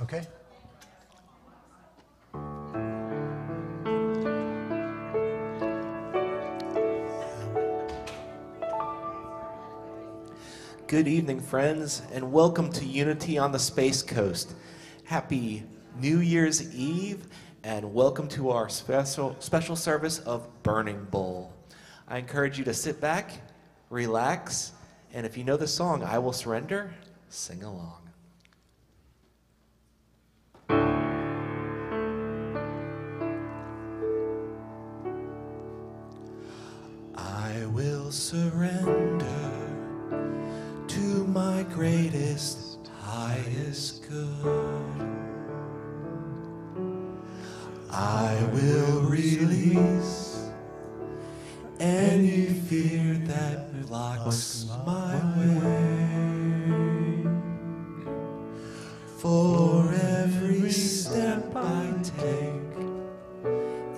Okay. Good evening, friends, and welcome to Unity on the Space Coast. Happy New Year's Eve, and welcome to our special service of Burning Bowl. I encourage you to sit back, relax, and if you know the song, I Will Surrender, sing along. I will surrender to my greatest, highest good. I will release any fear that blocks my way. For every step I take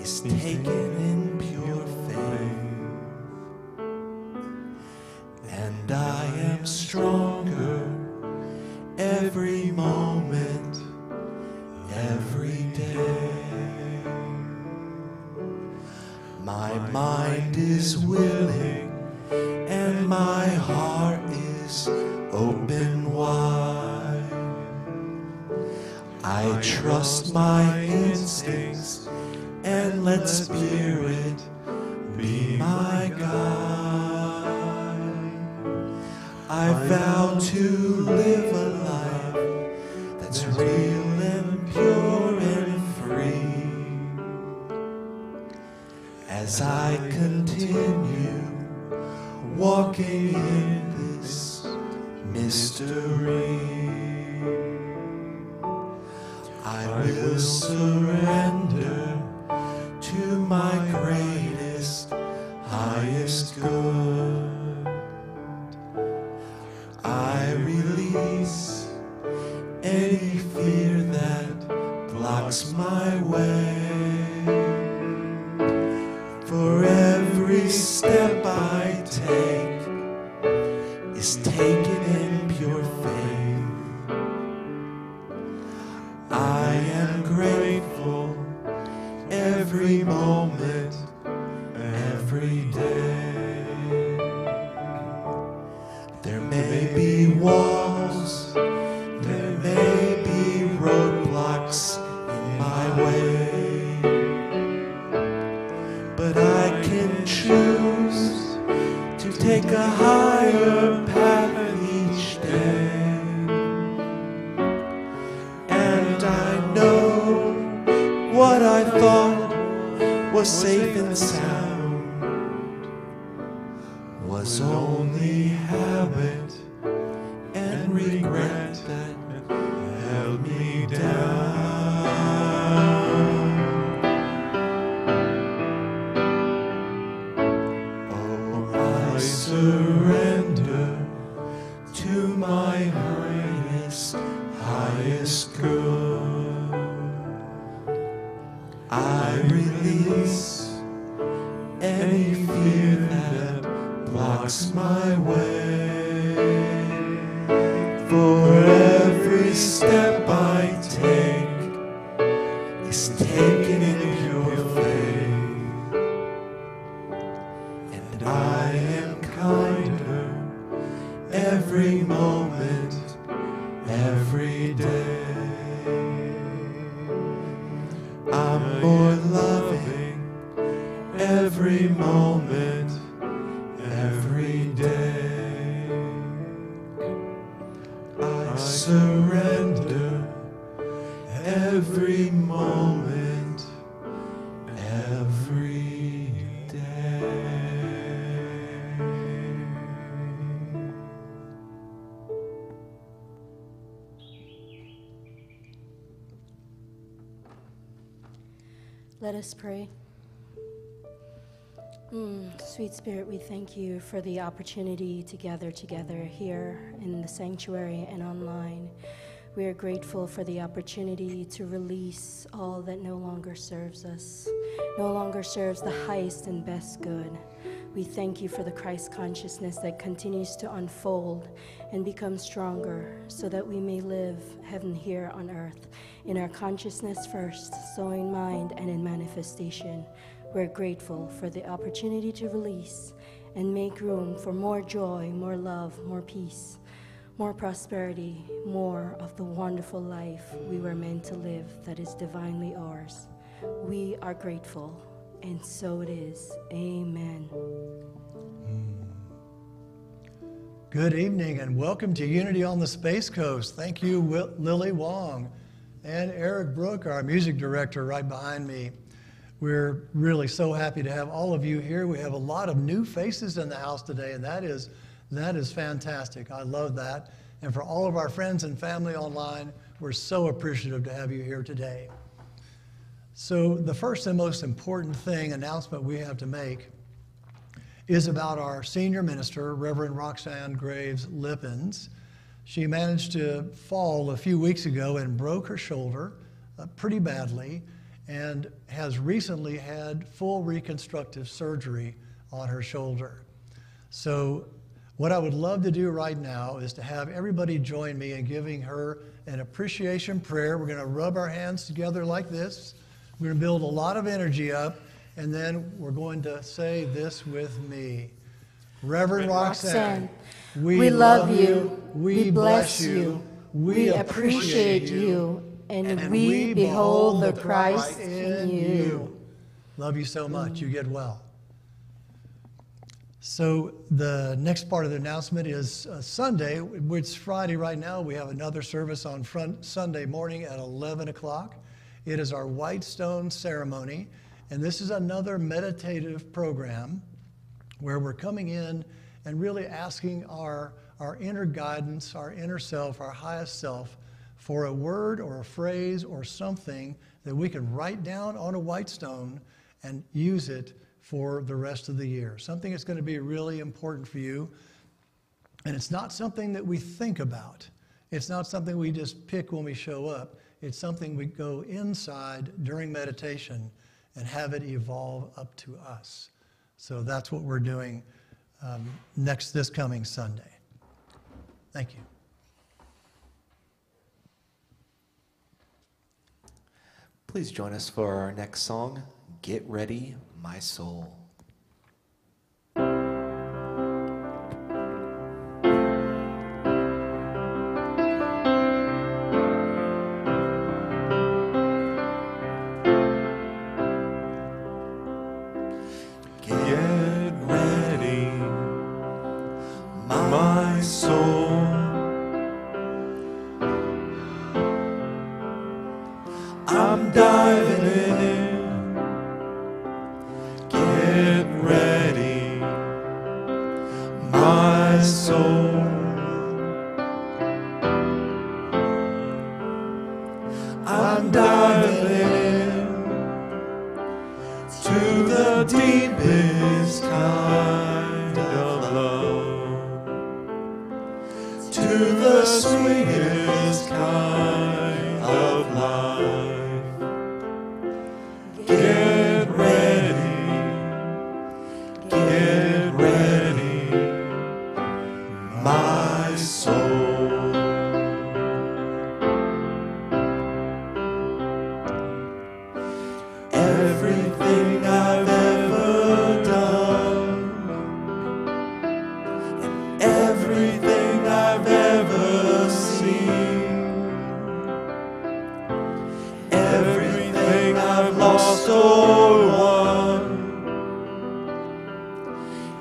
is taken in pure faith, and I am stronger every moment, every day. My mind is willing and my heart is open wide. I trust my instincts and let Spirit be my guide. I vow to live a life that's real and pure and free. As I continue walking in this mystery, I will surrender to my greatest, highest good. I release any fear that blocks my way. For every step I take is taken in pure faith. I am grateful every moment, every day. There may be walls, there may be roadblocks in my way, but I can choose to take a higher path each day. And I know what I thought was safe and sound was only habit and regret that held me down. I surrender to my highest good. I release any fear that blocks my way. For every step I take is taken in pure faith, and I am kinder every moment, every day. I'm more loving every moment, every day. I surrender every moment, every day. Let us pray. Sweet Spirit, we thank you for the opportunity to gather together here in the sanctuary and online. We are grateful for the opportunity to release all that no longer serves us, no longer serves the highest and best good. We thank you for the Christ consciousness that continues to unfold and become stronger so that we may live heaven here on earth. In our consciousness first, so in mind and in manifestation. We're grateful for the opportunity to release and make room for more joy, more love, more peace, more prosperity, more of the wonderful life we were meant to live that is divinely ours. We are grateful, and so it is. Amen. Good evening and welcome to Unity on the Space Coast. Thank you, Lily Wong and Eric Brook, our music director, right behind me. We're really so happy to have all of you here. We have a lot of new faces in the house today, and that is fantastic. I love that. And for all of our friends and family online, we're so appreciative to have you here today. So the first and most important announcement we have to make is about our senior minister, Reverend Roxanne Graves Lippens. She managed to fall a few weeks ago and broke her shoulder pretty badly, and has recently had full reconstructive surgery on her shoulder. So what I would love to do right now is to have everybody join me in giving her an appreciation prayer. We're going to rub our hands together like this. We're going to build a lot of energy up, and then we're going to say this with me. Reverend Roxanne, we love you, we bless you, we appreciate you, and we behold the Christ in you. Love you so much. You get well. So the next part of the announcement is Sunday, which is Friday right now. We have another service on Sunday morning at 11 o'clock. It is our White Stone ceremony, and this is another meditative program where we're coming in and really asking our inner guidance, our inner self, our highest self, for a word or a phrase or something that we can write down on a white stone and use it for the rest of the year. Something that's going to be really important for you. And it's not something that we think about. It's not something we just pick when we show up. It's something we go inside during meditation and have it evolve up to us. So that's what we're doing this coming Sunday. Thank you. Please join us for our next song, Get Ready, My Soul. Get ready, my soul. I'm diving in. Get ready, my soul. I'm diving in to the deepest kind of love, to the sweetest kind of life. Get ready, my soul. Everything I've ever done, and everything I've ever seen, everything I've lost or won,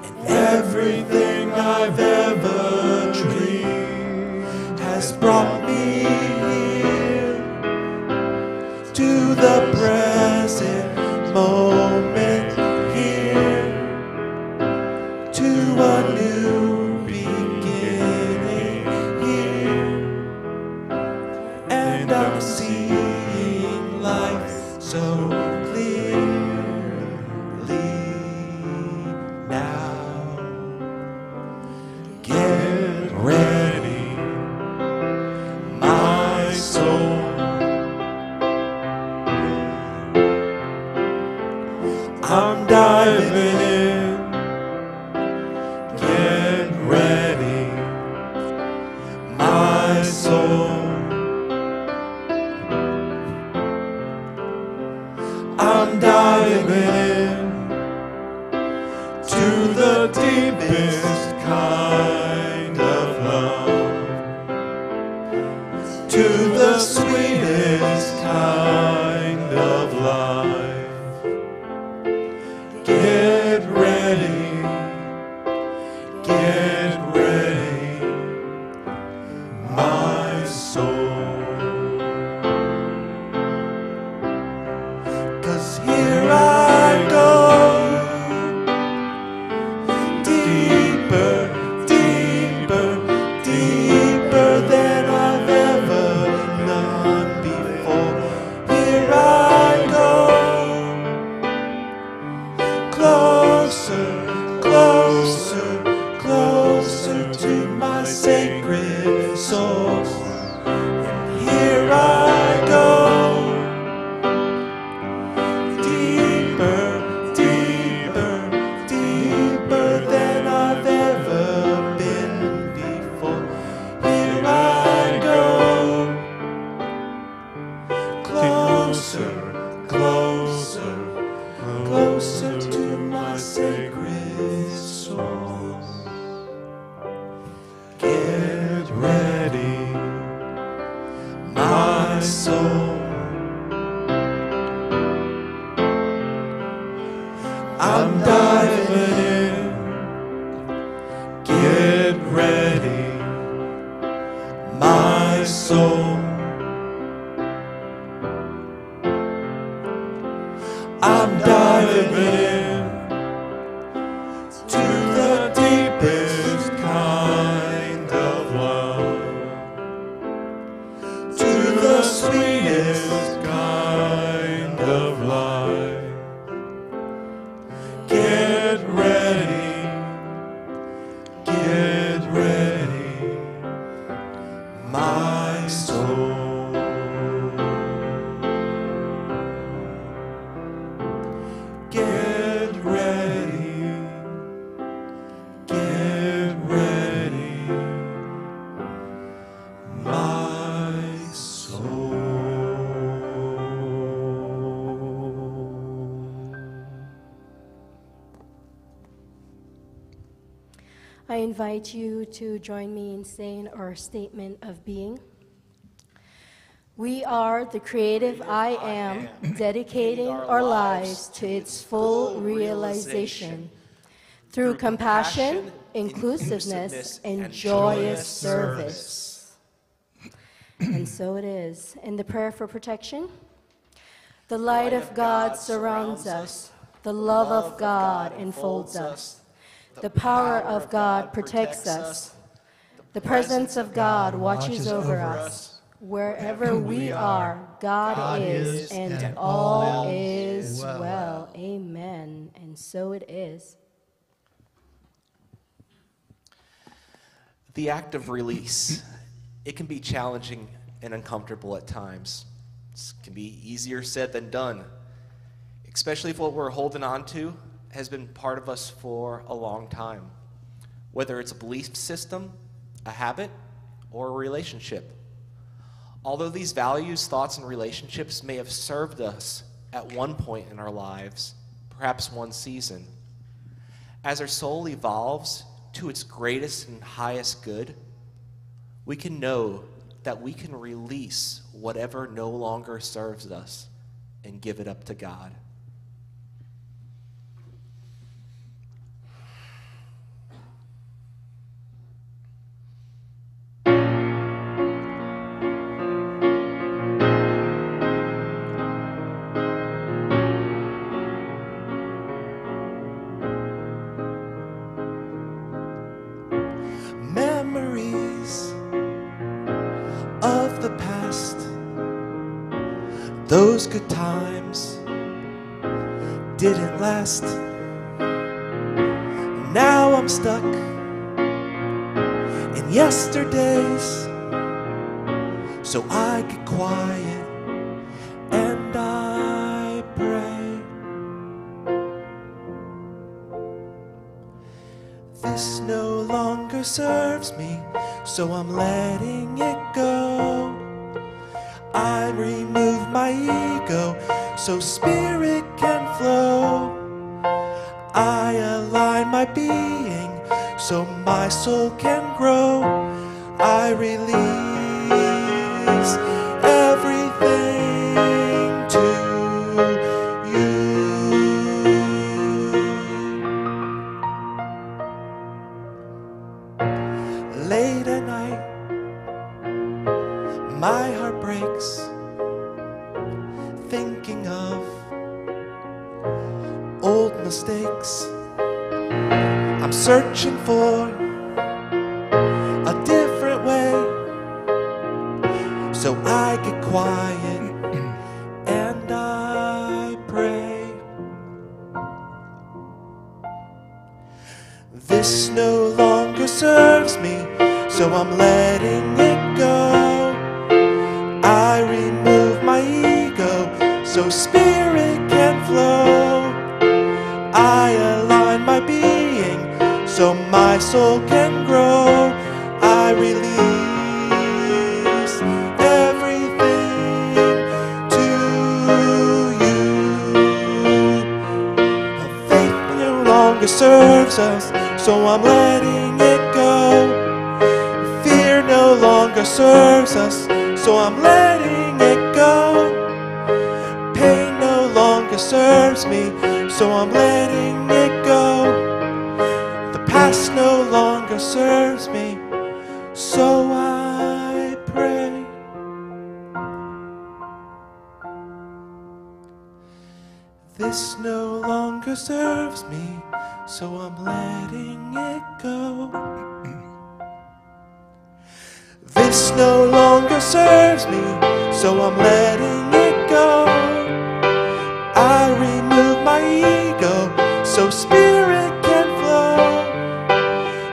and everything I've ever dreamed has brought me here to the present moment, here to a new beginning, here, and I'm seeing life so clearly now. Get ready, my soul. I'm diving in. soul. I'm diving in to the deepest kind of love, to the sweetest kind of life. Get ready, my soul. 'Cause here I go, deeper, deeper, deeper than I've ever known before. Here I go, closer, closer, closer to my sacred soul. Here I go, deeper, deeper, deeper than I've ever been before. Here I go, closer, closer, closer to my sacred soul. Get ready, my soul. I'm diving in. Get ready, my soul. I'm diving in to the deepest kind of love, to the sweetest kind of life. Get ready, my soul. Get ready, my soul. I invite you to join me in saying our statement of being. We are the creative I am, dedicating our lives to its full realization through compassion, inclusiveness, and joyous service. And so it is. In the prayer for protection, the light of God surrounds us, the love of God enfolds us, the power of God protects us, the presence of God watches over us. Wherever we are, God is, and all is well. Amen. And so it is. The act of release, it can be challenging and uncomfortable at times. It can be easier said than done, especially if what we're holding on to has been part of us for a long time, whether it's a belief system, a habit, or a relationship. Although these values, thoughts, and relationships may have served us at one point in our lives, perhaps one season, as our soul evolves to its greatest and highest good, we can know that we can release whatever no longer serves us and give it up to God. Memories of the past, those good times didn't last. Now I'm stuck in yesterdays, so I get quiet and I pray. This no longer serves me, so I'm letting it go. I remove my ego so spirit can flow. I align my being so my soul can grow. I release everything to you. Late at night, my heart breaks, thinking of old mistakes. I'm searching for a different way, so I get quiet and I pray. This no longer serves me, so I'm letting it go. I remove my ego so spirit can flow. I align my being so my soul can grow. I release everything to you. Faith no longer serves us, so I'm letting it go. Fear no longer serves us, so I'm letting it go. Pain no longer serves me, so I'm letting it go. The past no longer serves me, so I pray. This no longer serves me, so I'm letting it go. This no longer serves me, so I'm letting it go. I remove my ego so spirit can flow.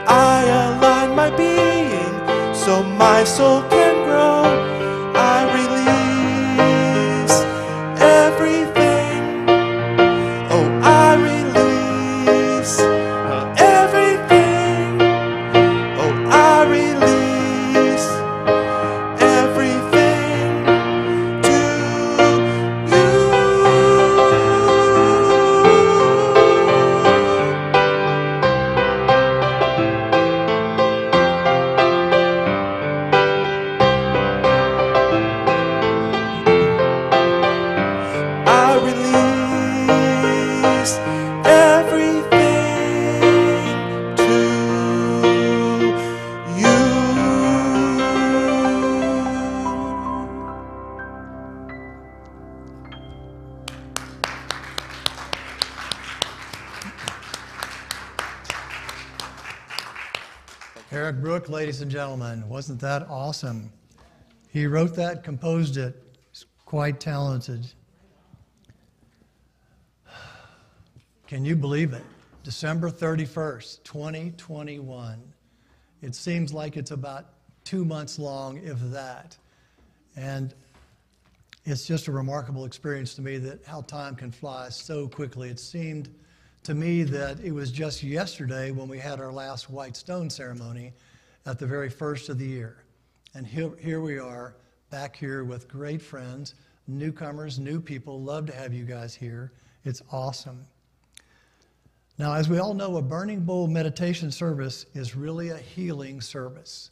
I align my being so my soul can grow. I release everything. Oh, I release everything. Oh, I release everything to you. I release everything to you. Eric Brook, ladies and gentlemen, wasn't that awesome? He wrote that, composed it. He's quite talented. Can you believe it? December 31st, 2021. It seems like it's about 2 months long, if that. And it's just a remarkable experience to me that how time can fly so quickly. It seemed to me that it was just yesterday when we had our last White Stone ceremony at the very first of the year. And here we are, back here with great friends, newcomers, new people. Love to have you guys here. It's awesome. Now, as we all know, a burning bowl meditation service is really a healing service.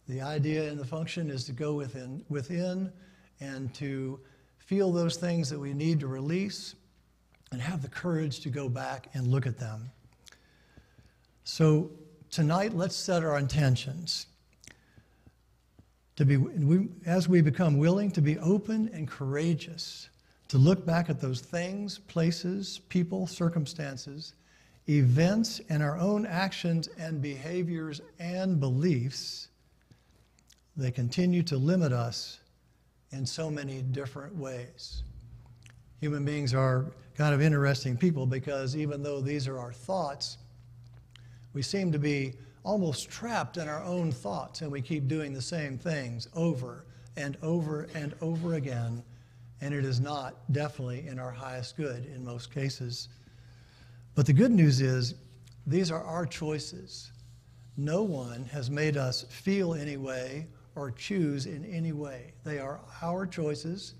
The idea and the function is to go within and to feel those things that we need to release and have the courage to go back and look at them. So tonight, let's set our intentions to be, as we become willing to be open and courageous, to look back at those things, places, people, circumstances, events, and our own actions and behaviors and beliefs. They continue to limit us in so many different ways. Human beings are kind of interesting people because even though these are our thoughts, we seem to be almost trapped in our own thoughts, and we keep doing the same things over and over and over again, and it is not definitely in our highest good in most cases. But the good news is these are our choices. No one has made us feel any way or choose in any way. They are our choices.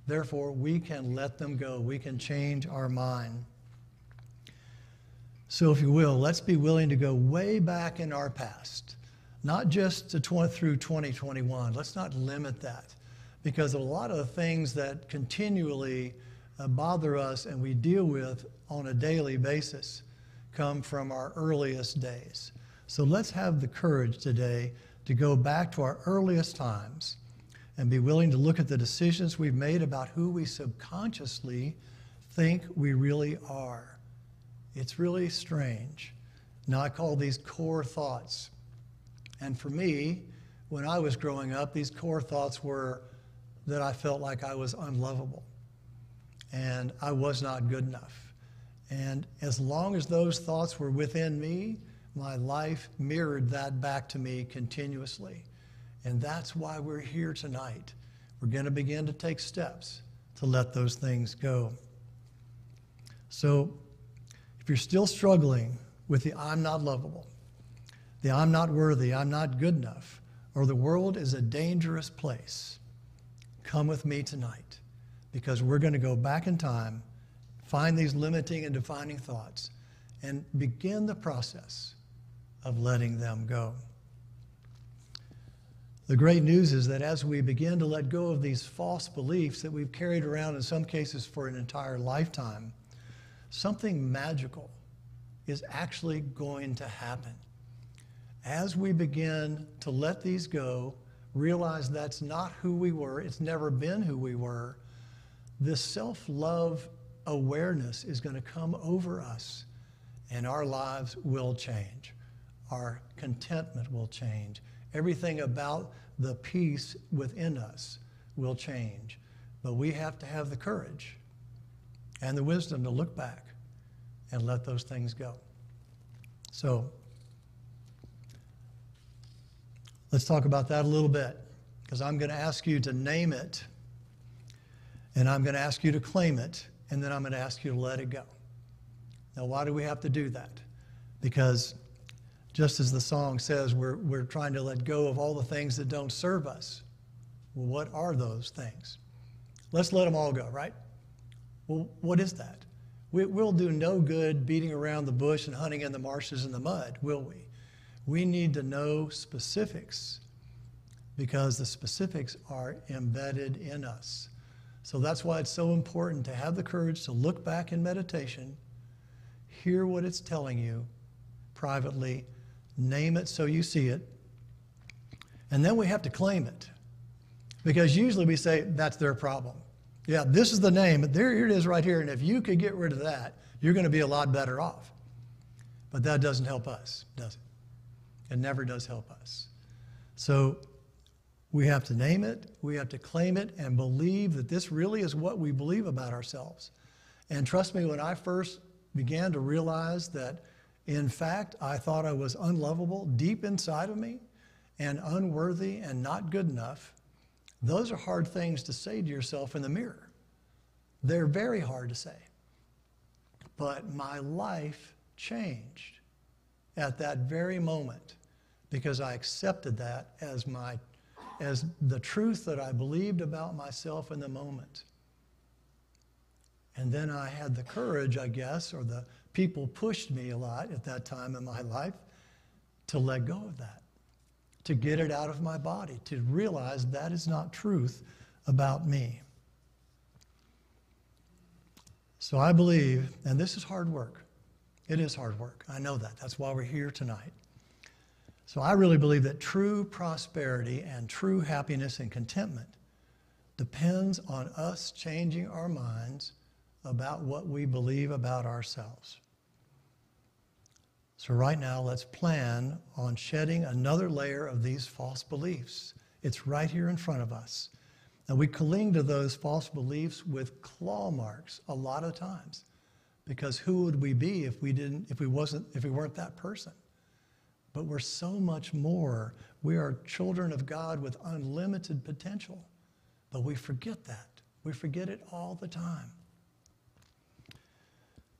Therefore, we can let them go. We can change our mind. So if you will, let's be willing to go way back in our past, not just through 2021. Let's not limit that, because a lot of the things that continually bother us and we deal with on a daily basis come from our earliest days. So let's have the courage today to go back to our earliest times and be willing to look at the decisions we've made about who we subconsciously think we really are. It's really strange. Now, I call these core thoughts. And for me, when I was growing up, these core thoughts were that I felt like I was unlovable and I was not good enough. And as long as those thoughts were within me, my life mirrored that back to me continuously. And that's why we're here tonight. We're going to begin to take steps to let those things go. So, if you're still struggling with the I'm not lovable, the I'm not worthy, I'm not good enough, or the world is a dangerous place, come with me tonight, because we're going to go back in time, find these limiting and defining thoughts, and begin the process of letting them go. The great news is that as we begin to let go of these false beliefs that we've carried around in some cases for an entire lifetime, something magical is actually going to happen. As we begin to let these go, realize that's not who we were, it's never been who we were, this self-love awareness is going to come over us, and our lives will change. Our contentment will change. Everything about the peace within us will change. But we have to have the courage and the wisdom to look back and let those things go. So, let's talk about that a little bit, because I'm going to ask you to name it, and I'm going to ask you to claim it, and then I'm going to ask you to let it go. Now, why do we have to do that? Because just as the song says, we're trying to let go of all the things that don't serve us. Well, what are those things? Let's let them all go, right? Well, what is that? We'll do no good beating around the bush and hunting in the marshes and the mud, will we? We need to know specifics, because the specifics are embedded in us. So that's why it's so important to have the courage to look back in meditation, hear what it's telling you privately, name it so you see it, and then we have to claim it. Because usually we say, that's their problem. Yeah, this is the name, but here it is right here, and if you could get rid of that, you're going to be a lot better off. But that doesn't help us, does it? It never does help us. So we have to name it, we have to claim it, and believe that this really is what we believe about ourselves. And trust me, when I first began to realize that, in fact, I thought I was unlovable deep inside of me and unworthy and not good enough, those are hard things to say to yourself in the mirror. They're very hard to say. But my life changed at that very moment, because I accepted that as the truth that I believed about myself in the moment. And then I had the courage, I guess, or the people pushed me a lot at that time in my life to let go of that, to get it out of my body, to realize that is not truth about me. So I believe, and this is hard work. It is hard work. I know that. That's why we're here tonight. So I really believe that true prosperity and true happiness and contentment depends on us changing our minds about what we believe about ourselves. So right now, let's plan on shedding another layer of these false beliefs. It's right here in front of us. And we cling to those false beliefs with claw marks a lot of times, because who would we be if we weren't that person? But we're so much more. We are children of God with unlimited potential, but we forget that. We forget it all the time.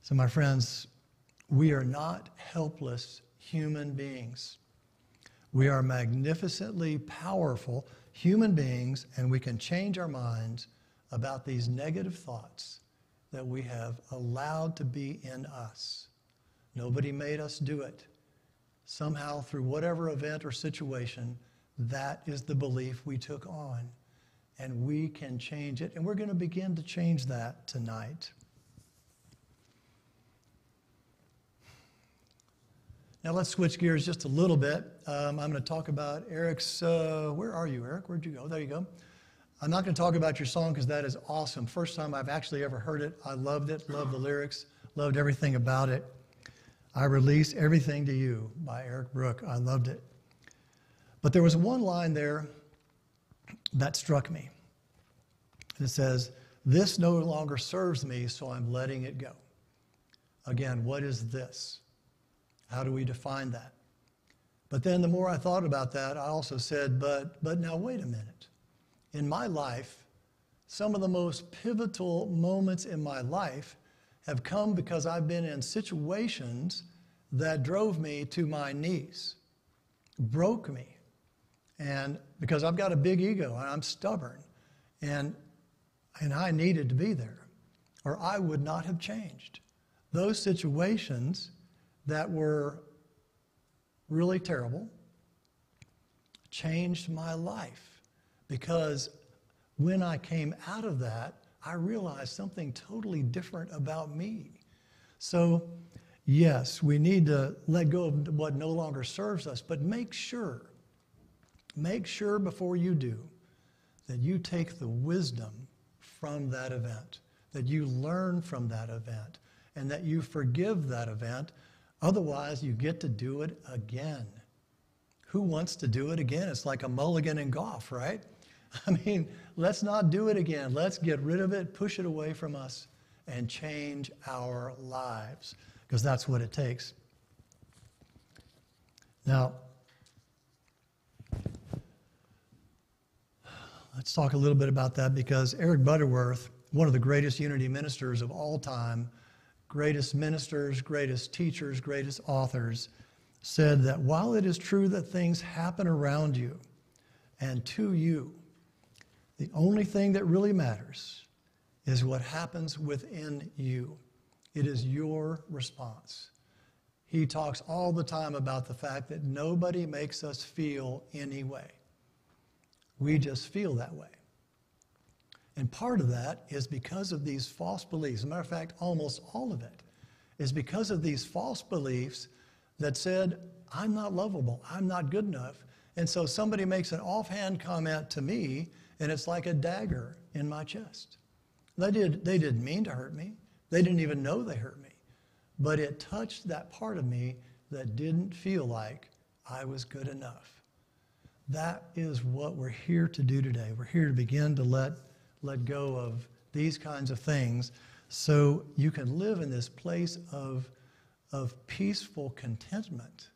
So my friends, we are not helpless human beings. We are magnificently powerful human beings, and we can change our minds about these negative thoughts that we have allowed to be in us. Nobody made us do it. Somehow, through whatever event or situation, that is the belief we took on, and we can change it, and we're going to begin to change that tonight. Now let's switch gears just a little bit. I'm going to talk about Eric's, where are you, Eric? Where'd you go? There you go. I'm not going to talk about your song because that is awesome. First time I've actually ever heard it. I loved it, loved the lyrics, loved everything about it. I Release Everything to You by Eric Brook. I loved it. But there was one line there that struck me. And it says, "This no longer serves me, so I'm letting it go." Again, what is this? How do we define that? But then the more I thought about that, I also said, but now wait a minute. In my life, some of the most pivotal moments in my life have come because I've been in situations that drove me to my knees, broke me. And because I've got a big ego and I'm stubborn, and I needed to be there, or I would not have changed. Those situations that were really terrible changed my life, because when I came out of that, I realized something totally different about me. So, yes, we need to let go of what no longer serves us, but make sure before you do that you take the wisdom from that event, that you learn from that event, and that you forgive that event. Otherwise, you get to do it again. Who wants to do it again? It's like a mulligan in golf, right? I mean, let's not do it again. Let's get rid of it, push it away from us, and change our lives, because that's what it takes. Now, let's talk a little bit about that, because Eric Butterworth, one of the greatest Unity ministers of all time, greatest ministers, greatest teachers, greatest authors, said that while it is true that things happen around you and to you, the only thing that really matters is what happens within you. It is your response. He talks all the time about the fact that nobody makes us feel any way. We just feel that way. And part of that is because of these false beliefs. As a matter of fact, almost all of it is because of these false beliefs that said, I'm not lovable, I'm not good enough. And so somebody makes an offhand comment to me, and it's like a dagger in my chest. They didn't mean to hurt me. They didn't even know they hurt me. But it touched that part of me that didn't feel like I was good enough. That is what we're here to do today. We're here to begin to let go of these kinds of things so you can live in this place of peaceful contentment.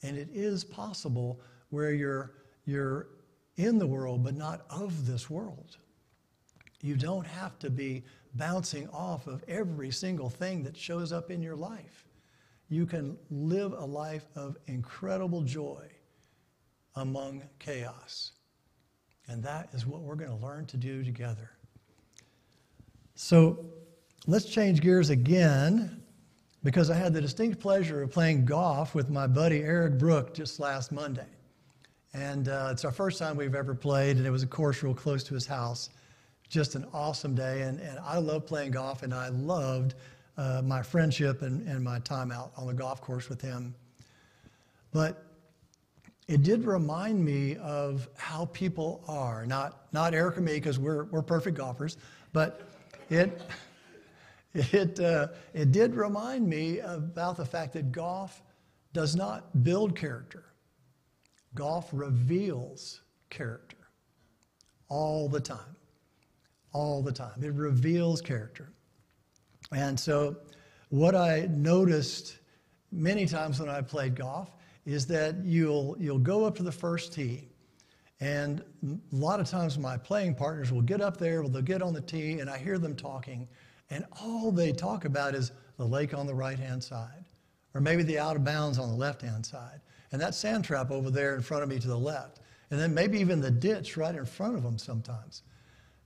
And it is possible where you're in the world but not of this world. You don't have to be bouncing off of every single thing that shows up in your life. You can live a life of incredible joy among chaos. And that is what we're going to learn to do together. So let's change gears again, because I had the distinct pleasure of playing golf with my buddy Eric Brook just last Monday. And it's our first time we've ever played, and it was a course real close to his house. Just an awesome day, and I love playing golf, and I loved my friendship and my time out on the golf course with him. But it did remind me of how people are, not Eric or me, because we're perfect golfers, but it did remind me about the fact that golf does not build character. Golf reveals character all the time. All the time. It reveals character. And so what I noticed many times when I played golf is that you'll go up to the first tee, and a lot of times my playing partners will get up there, they'll get on the tee, and I hear them talking, and all they talk about is the lake on the right-hand side, or maybe the out of bounds on the left-hand side. and that sand trap over there in front of me to the left, and then maybe even the ditch right in front of them sometimes.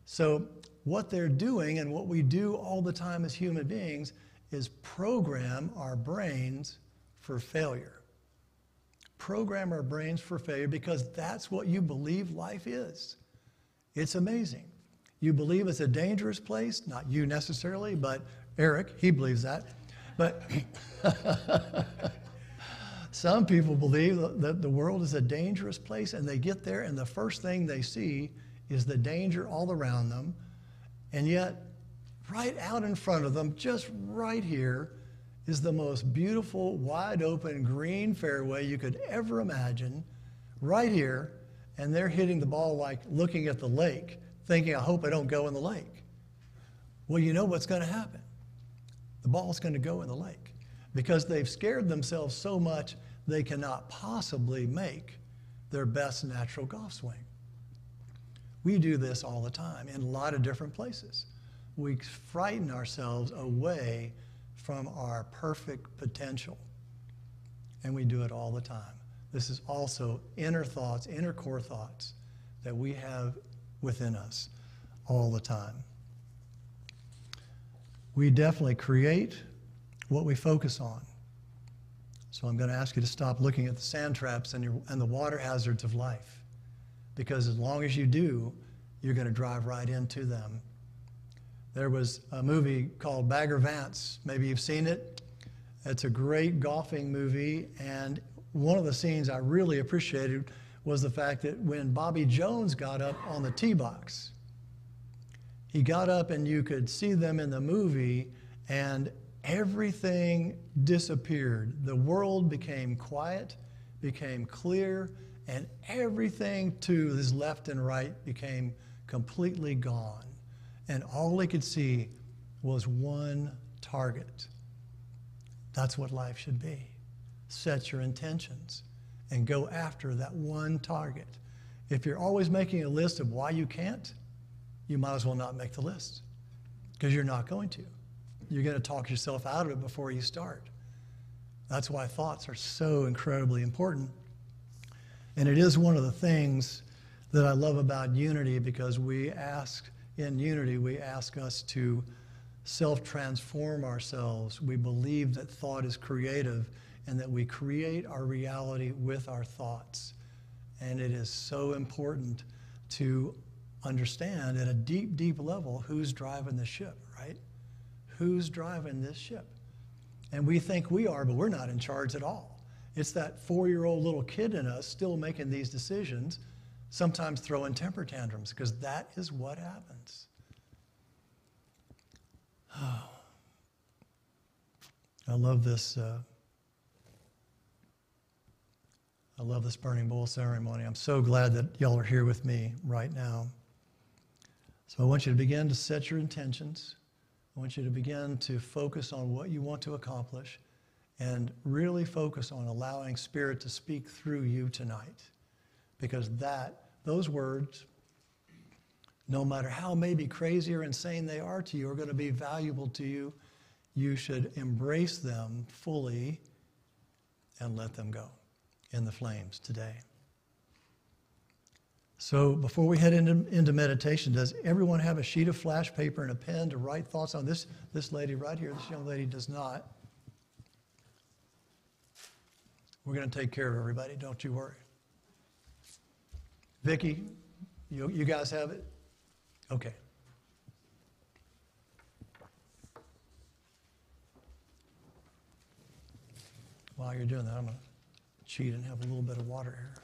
So what they're doing and what we do all the time as human beings is program our brains for failure. Program our brains for failure because that's what you believe life is. It's amazing. You believe it's a dangerous place, not you necessarily, but Eric, he believes that. But some people believe that the world is a dangerous place, and they get there and the first thing they see is the danger all around them. And yet, right out in front of them, just right here, is the most beautiful, wide open, green fairway you could ever imagine, right here, and they're hitting the ball like looking at the lake, thinking, I hope I don't go in the lake. Well, you know what's going to happen. The ball's going to go in the lake because they've scared themselves so much they cannot possibly make their best natural golf swing. We do this all the time in a lot of different places. We frighten ourselves away from our perfect potential, and we do it all the time. This is also inner thoughts, inner core thoughts that we have within us all the time. We definitely create what we focus on. So I'm going to ask you to stop looking at the sand traps and the water hazards of life, because as long as you do, you're going to drive right into them. There was a movie called Bagger Vance. Maybe you've seen it. It's a great golfing movie, and one of the scenes I really appreciated was the fact that when Bobby Jones got up on the tee box, he got up and you could see them in the movie, and everything disappeared. The world became quiet, became clear, and everything to his left and right became completely gone. And all he could see was one target. That's what life should be. Set your intentions and go after that one target. If you're always making a list of why you can't, you might as well not make the list, because you're not going to. You're going to talk yourself out of it before you start. That's why thoughts are so incredibly important. And it is one of the things that I love about unity, because in unity, we ask us to self-transform ourselves. We believe that thought is creative and that we create our reality with our thoughts. And it is so important to understand at a deep, deep level who's driving the ship, right? Who's driving this ship? And we think we are, but we're not in charge at all. It's that 4-year-old little kid in us still making these decisions, sometimes throwing temper tantrums, because that is what happens. Oh. I love this burning bowl ceremony. I'm so glad that y'all are here with me right now. So I want you to begin to set your intentions. I want you to begin to focus on what you want to accomplish and really focus on allowing Spirit to speak through you tonight. Because those words, no matter how maybe crazy or insane they are to you, are going to be valuable to you. You should embrace them fully and let them go in the flames today. So before we head into meditation, does everyone have a sheet of flash paper and a pen to write thoughts on? This lady right here, this young lady does not. We're going to take care of everybody, don't you worry. Vicki, you guys have it? Okay. While you're doing that, I'm going to cheat and have a little bit of water here.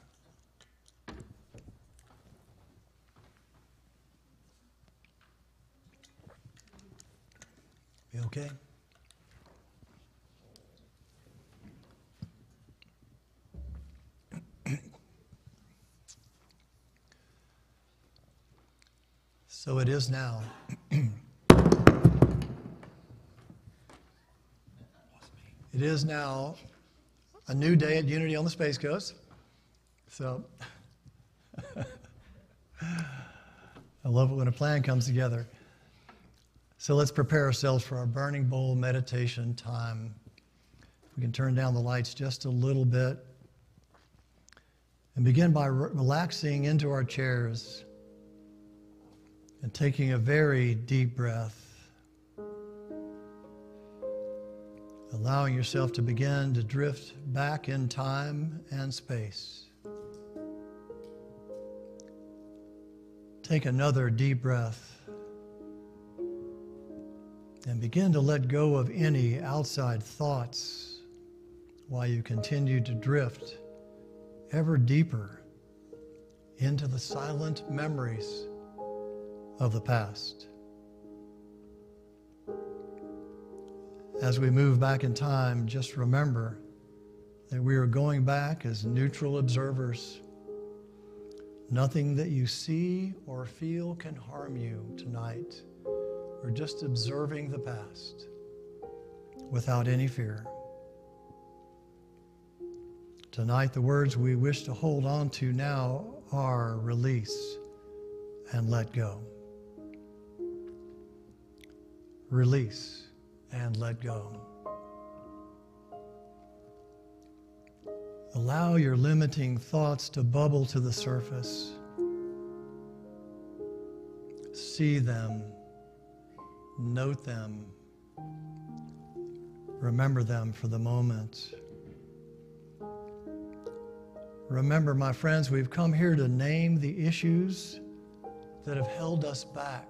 Be okay? So it is now. It is now a new day at Unity on the Space Coast. So I love it when a plan comes together. So let's prepare ourselves for our burning bowl meditation time. If we can turn down the lights just a little bit. And begin by relaxing into our chairs and taking a very deep breath, allowing yourself to begin to drift back in time and space. Take another deep breath and begin to let go of any outside thoughts while you continue to drift ever deeper into the silent memories of the past. As we move back in time, just remember that we are going back as neutral observers. Nothing that you see or feel can harm you tonight. We're just observing the past without any fear. Tonight, the words we wish to hold on to now are release and let go. Release and let go. Allow your limiting thoughts to bubble to the surface. See them, note them, remember them for the moment. Remember, my friends, we've come here to name the issues that have held us back.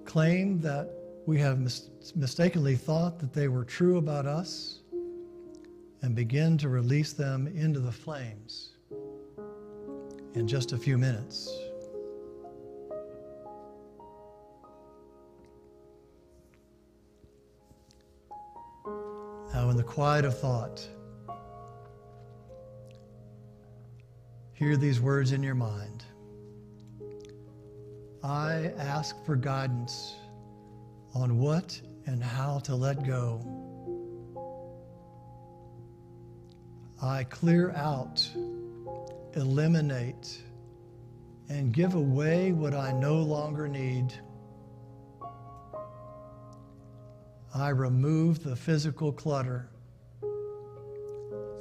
Claim that we have mistakenly thought that they were true about us, and begin to release them into the flames in just a few minutes. Now, in the quiet of thought, hear these words in your mind. I ask for guidance on what and how to let go. I clear out, eliminate, and give away what I no longer need. I remove the physical clutter,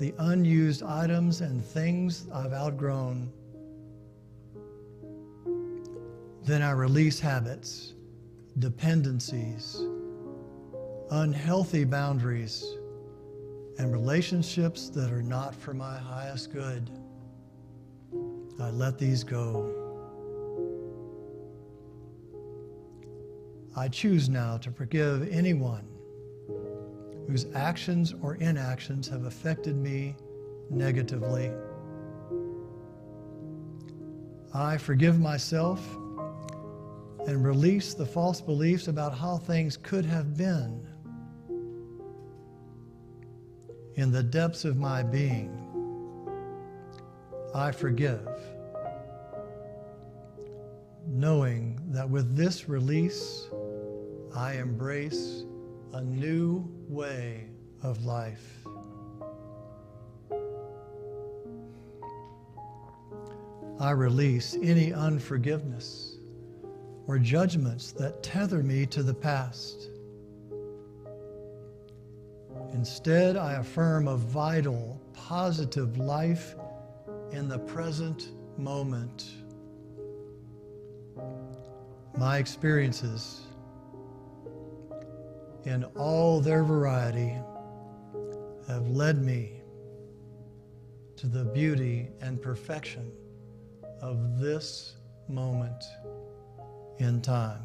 the unused items and things I've outgrown. Then I release habits, dependencies, unhealthy boundaries, and relationships that are not for my highest good. I let these go. I choose now to forgive anyone whose actions or inactions have affected me negatively. I forgive myself and release the false beliefs about how things could have been. In the depths of my being, I forgive, knowing that with this release, I embrace a new way of life. I release any unforgiveness or judgments that tether me to the past. Instead, I affirm a vital, positive life in the present moment. My experiences, in all their variety, have led me to the beauty and perfection of this moment in time.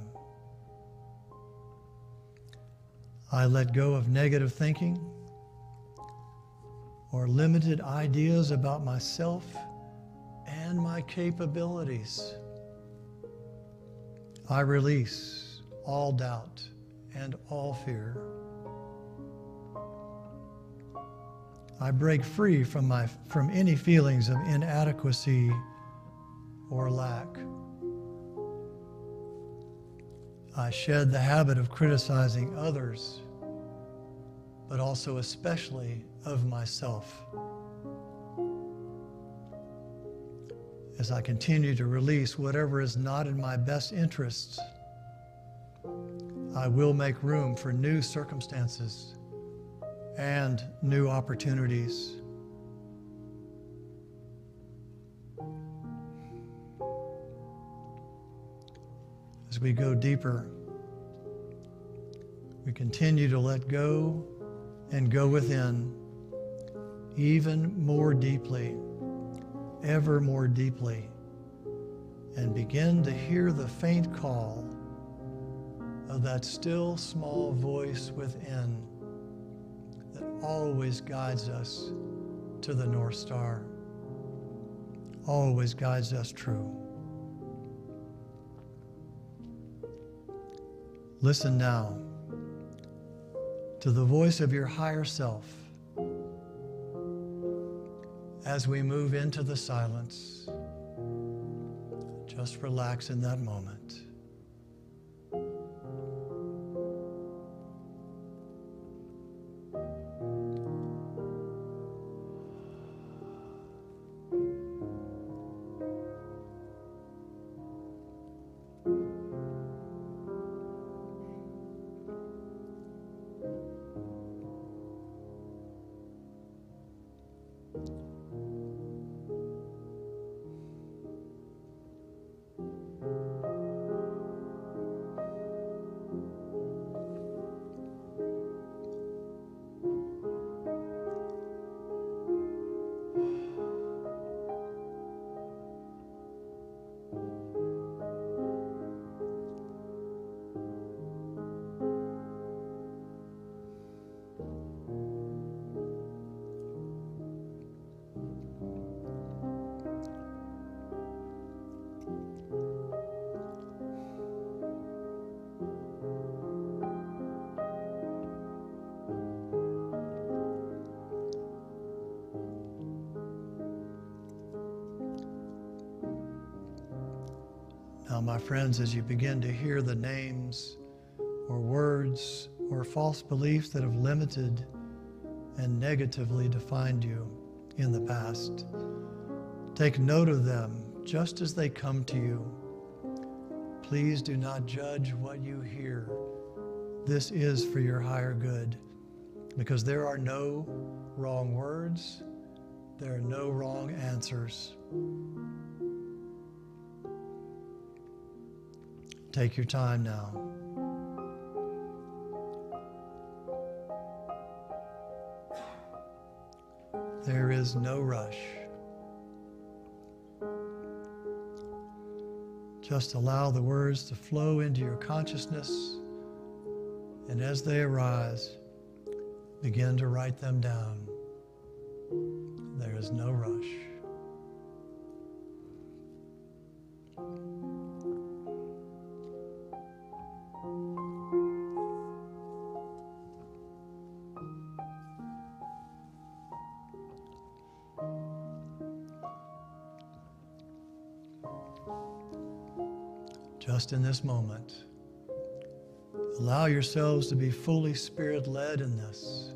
I let go of negative thinking or limited ideas about myself and my capabilities. I release all doubt and all fear. I break free from any feelings of inadequacy or lack. I shed the habit of criticizing others, but also especially of myself. As I continue to release whatever is not in my best interests, I will make room for new circumstances and new opportunities. As we go deeper, we continue to let go and go within even more deeply, ever more deeply, and begin to hear the faint call of that still small voice within that always guides us to the North Star, always guides us true. Listen now to the voice of your higher self as we move into the silence. Just relax in that moment. Now, my friends, as you begin to hear the names or words or false beliefs that have limited and negatively defined you in the past, take note of them just as they come to you. Please do not judge what you hear. This is for your higher good, because there are no wrong words, there are no wrong answers. Take your time now. There is no rush. Just allow the words to flow into your consciousness, and as they arise, begin to write them down. There is no rush. Just in this moment, allow yourselves to be fully Spirit-led in this.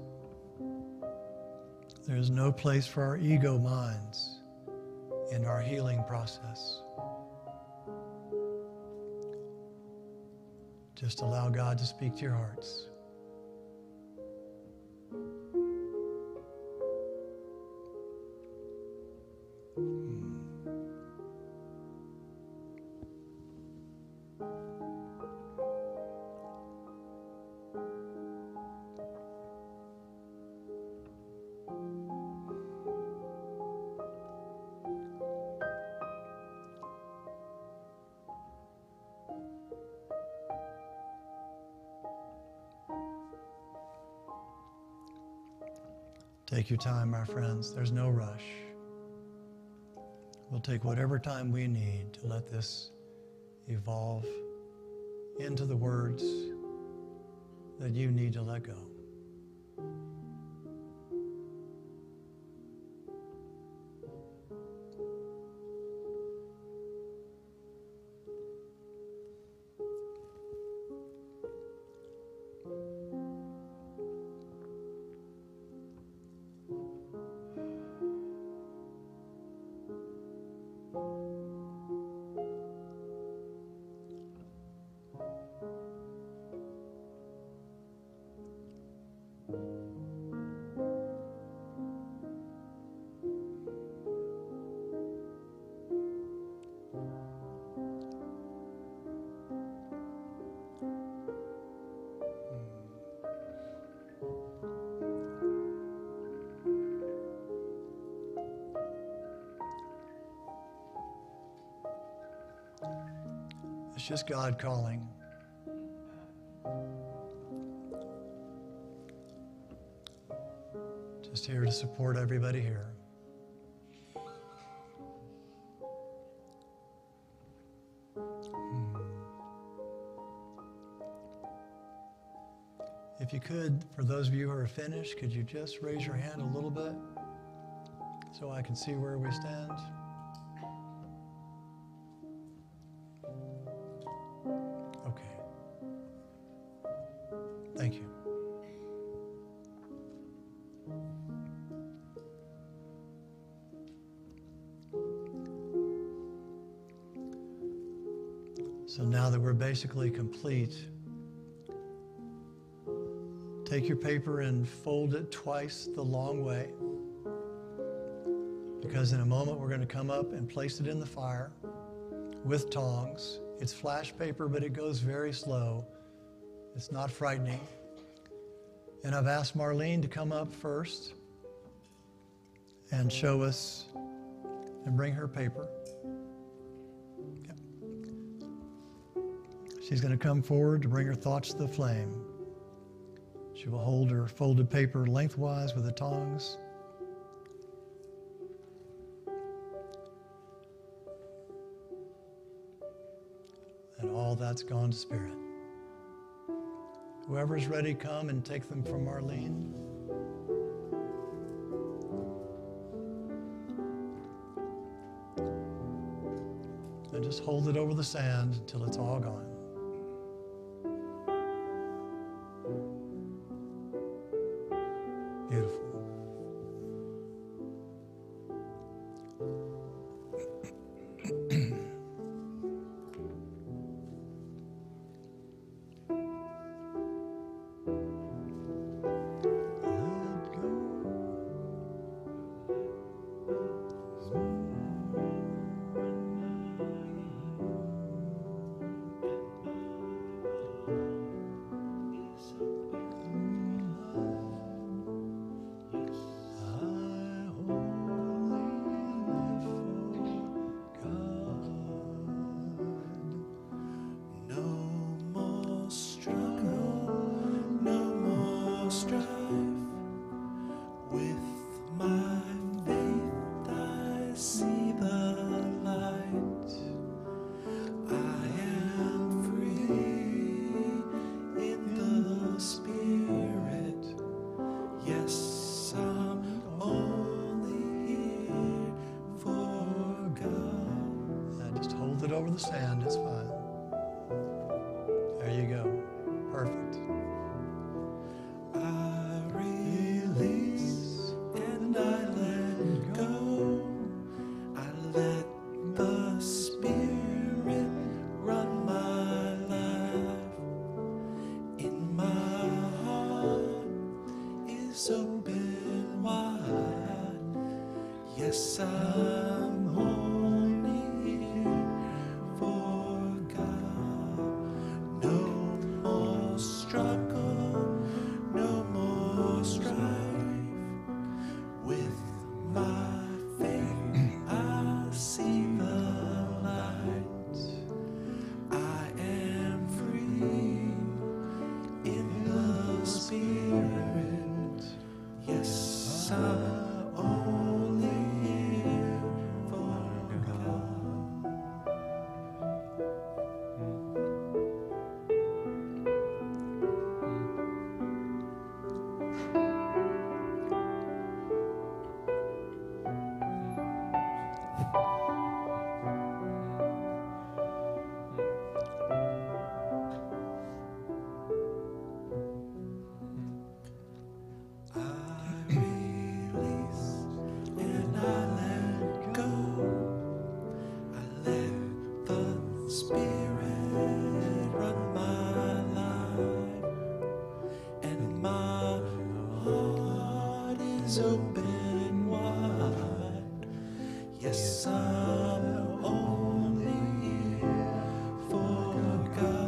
There is no place for our ego minds in our healing process. Just allow God to speak to your hearts. Take your time, my friends. There's no rush. We'll take whatever time we need to let this evolve into the words that you need to let go. It's just God calling. Just here to support everybody here. If you could, for those of you who are finished, could you just raise your hand a little bit so I can see where we stand? Okay. Thank you. So now that we're basically complete, take your paper and fold it twice the long way, because in a moment we're going to come up and place it in the fire with tongs. It's flash paper, but it goes very slow. It's not frightening. And I've asked Marlene to come up first and show us and bring her paper. Yep. She's going to come forward to bring her thoughts to the flame. She will hold her folded paper lengthwise with the tongs. And all that's gone to spirit. Whoever's ready, come and take them from Marlene. And just hold it over the sand until it's all gone. Beautiful. Over the sand, it's fine. There you go. Perfect. I release and I let go. I let the Spirit run my life. In my heart is open wide. Yes, I'm only here for God. No more struggle, no more strife. With my faith, I see the light. I am free in the Spirit. Yes, I'm only here for God. I release and I let go. I let the Spirit run my life, and my heart is open wide. Yes, I'm only here for God.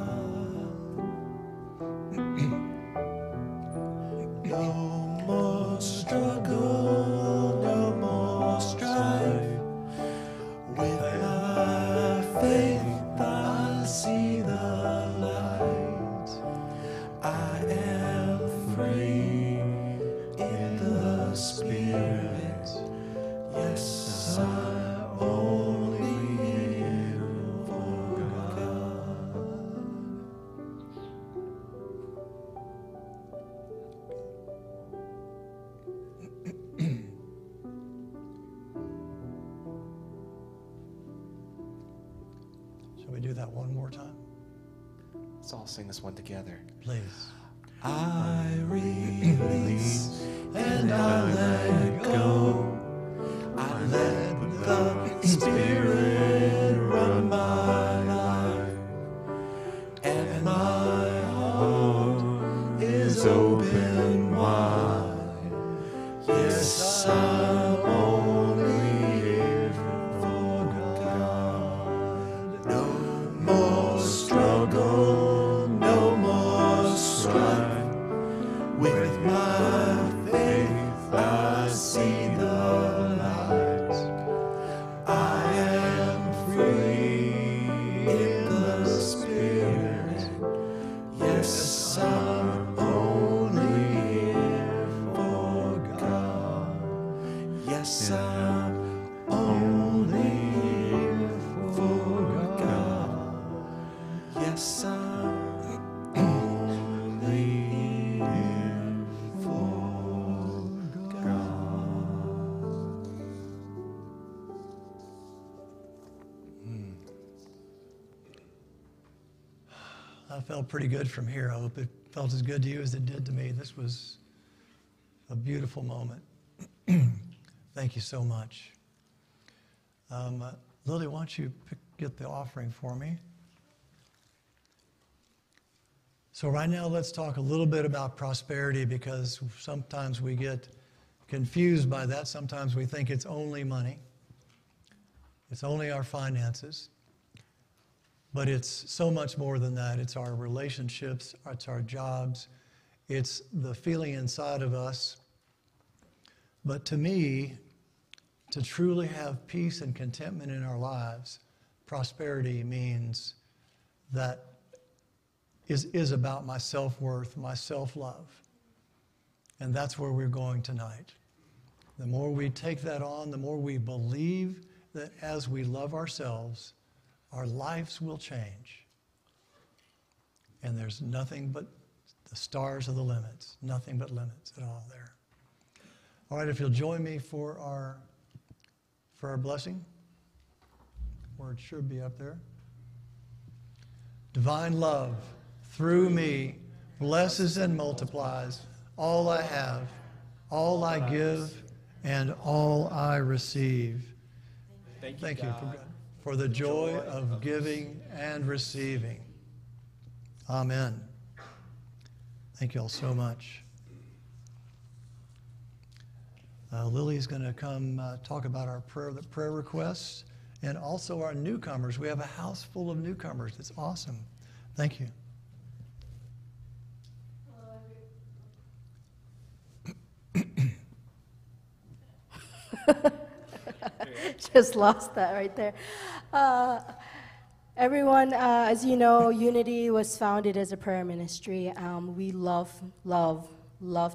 No more struggle, no more strife. With my faith, I Can we do that one more time? Let's all sing this one together. Please. I release and I let go. I let the Spirit run my life, and my heart is open wide. Yes, I'm only here for God. No more struggle, no more strife. With my faith, I see the light. I am free in the Spirit. Yes, I'm only here for God. Yes, I'm only here for God. Yes, I'm only here for God. That felt pretty good from here. I hope it felt as good to you as it did to me. This was a beautiful moment. Thank you so much. Lily, why don't you get the offering for me? So right now, let's talk a little bit about prosperity, because sometimes we get confused by that. Sometimes we think it's only money. It's only our finances. But it's so much more than that. It's our relationships, it's our jobs, it's the feeling inside of us. But to me, to truly have peace and contentment in our lives, prosperity means that is about my self-worth, my self-love. And that's where we're going tonight. The more we take that on, the more we believe that as we love ourselves, our lives will change. And there's nothing but the stars are the limits, nothing but limits at all there. All right, if you'll join me for our blessing, where it should be up there. Divine love, through me, blesses and multiplies all I have, all I give, and all I receive. Thank you for the joy of giving and receiving. Amen. Thank you all so much. Lily's going to come talk about our prayer requests and also our newcomers. We have a house full of newcomers. It's awesome. Thank you. Just lost that right there. Everyone, as you know, Unity was founded as a prayer ministry. We love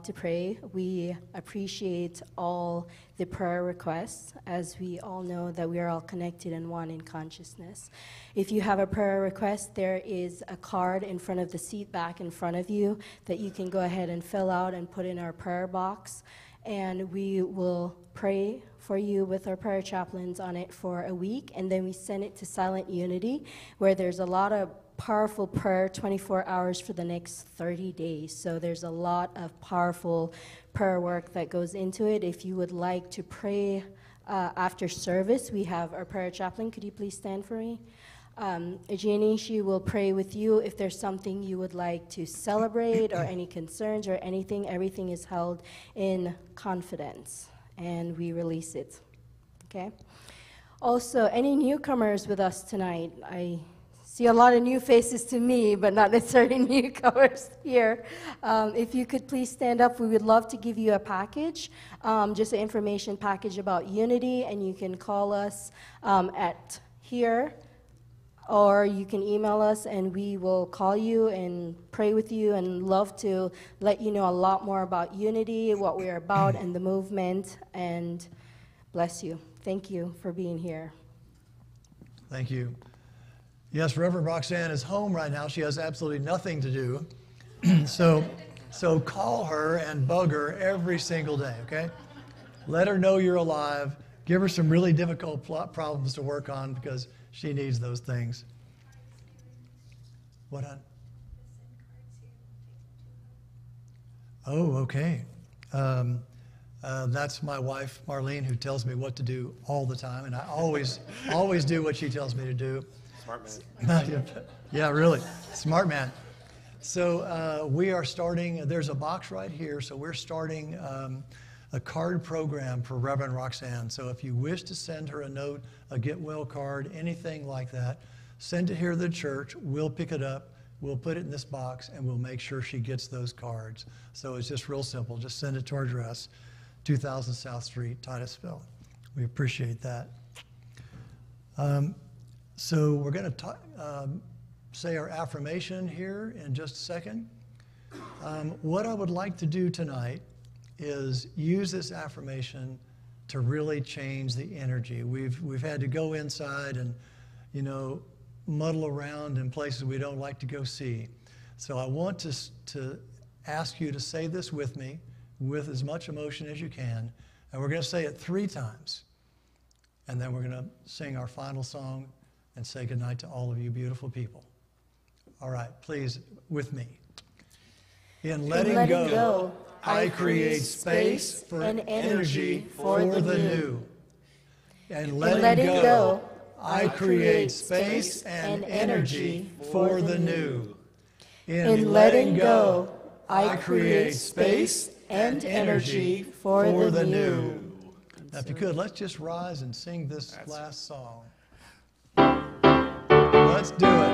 to pray. We appreciate all the prayer requests, as we all know that we are all connected and one in consciousness. If you have a prayer request, there is a card in front of the seat back in front of you that you can go ahead and fill out and put in our prayer box. And we will pray for you with our prayer chaplains on it for a week, and then we send it to Silent Unity, where there's a lot of powerful prayer 24 hours for the next 30 days. So there's a lot of powerful prayer work that goes into it. If you would like to pray after service, we have our prayer chaplain. Could you please stand for me? Jenny, she will pray with you if there's something you would like to celebrate or any concerns or anything. Everything is held in confidence, and we release it, okay? Also, any newcomers with us tonight? I see a lot of new faces to me, but not necessarily newcomers here. If you could please stand up, we would love to give you a package, just an information package about Unity, and you can call us at here, or you can email us and we will call you and pray with you and love to let you know a lot more about Unity, what we're about, and the movement, and bless you. Thank you for being here. Thank you. Yes, Reverend Roxanne is home right now. She has absolutely nothing to do. So call her and bug her every single day, okay? Let her know you're alive. Give her some really difficult problems to work on, because she needs those things. What on? Oh, okay. That's my wife, Marlene, who tells me what to do all the time, and I always do what she tells me to do. Smart man. Yeah, really. Smart man. So we are starting, there's a box right here, so we're starting a card program for Reverend Roxanne. So if you wish to send her a note, a get well card, anything like that, send it here to the church. We'll pick it up. We'll put it in this box, and we'll make sure she gets those cards. So it's just real simple. Just send it to our address, 2000 South Street, Titusville. We appreciate that. So we're going to say our affirmation here in just a second. What I would like to do tonight is use this affirmation to really change the energy. We've had to go inside and, muddle around in places we don't like to go see. So I want to ask you to say this with me with as much emotion as you can. And we're going to say it 3 times. And then we're going to sing our final song and say goodnight to all of you beautiful people. All right, please, with me. In letting go, I create space for energy for the new. In letting go, I create space and energy for the new. In letting go, I create space and energy for the new. Now, if you could, let's just rise and sing this last song. Let's do it.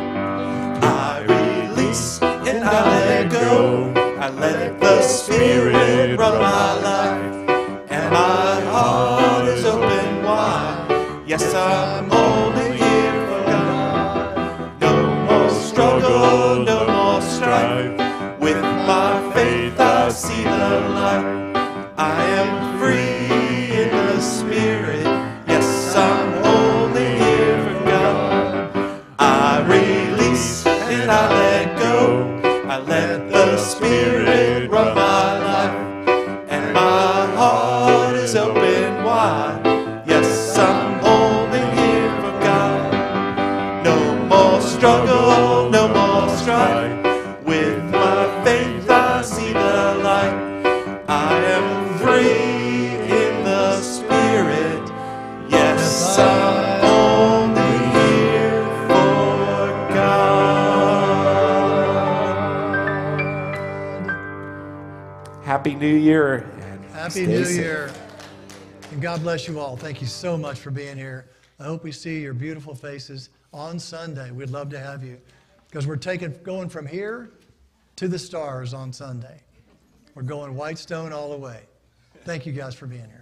I release and I let go. I let the Spirit run my life, and my heart is open wide. Yes, I'm only here for God. No more struggle, no more strife. With my faith I see the light. I am free in the Spirit. Yes, I'm only here for God. I release and I let go. I let the Spirit run my life, and my heart is open wide. Yes, I'm only here for God. No more struggle, no more strife. With my faith I see the light. I am free in the Spirit. Yes, I'm only here for God. Happy New Year. And Happy stay New safe. Year. And God bless you all. Thank you so much for being here. I hope we see your beautiful faces on Sunday. We'd love to have you because we're going from here to the stars on Sunday. We're going Whitestone all the way. Thank you guys for being here.